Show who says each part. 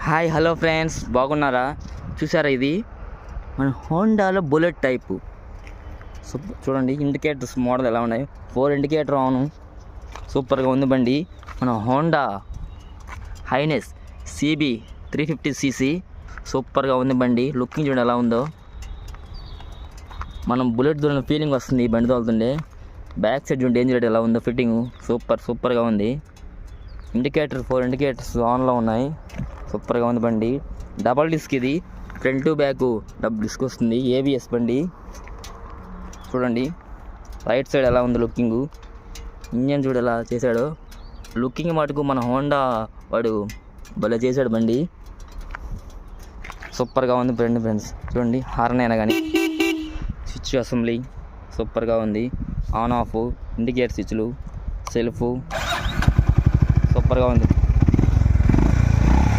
Speaker 1: Hi hello friends, బాగున్నారా? చూసారా, ఇది మన హోండాలో బుల్లెట్ టైపు. చూడండి ఇండికేటర్స్ మోడల్ ఎలా ఉన్నాయి. 4 ఇండికేటర్ ఆన్, సూపర్గా ఉంది బండి. మన హోండా హైనెస్ CB 350cc సూపర్గా ఉంది బండి. లుకింగ్ చూడండి ఎలా ఉందో. మనం బుల్లెట్ దూరం ఫీలింగ్ వస్తుంది ఈ బండి తోలుతుండే. బ్యాక్ సైడ్ చూడండి డేంజర్ ఎలా ఉందో. ఫిట్టింగ్ సూపర్గా ఉంది. 4 ఇండికేటర్స్ ఆన్లో ఉన్నాయి. సూపర్గా ఉంది బండి. డబల్ డిస్క్, ఇది front to back double disc వస్తుంది. ABS బండి. చూడండి రైట్ సైడ్ ఎలా ఉంది లుకింగ్. ఇంజన్ చూడు ఎలా చేశాడు. లుకింగ్ మటుకు మన హోండా వాడు భలే చేశాడు బండి. సూపర్గా ఉంది ఫ్రెండ్స్. చూడండి హార్న్ అయినా కానీ స్విచ్ అసెంబ్లీ సూపర్గా ఉంది. ఆన్ ఆఫ్ ఇండికేటర్ స్విచ్లు, సెల్ఫ్ సూపర్గా ఉంది.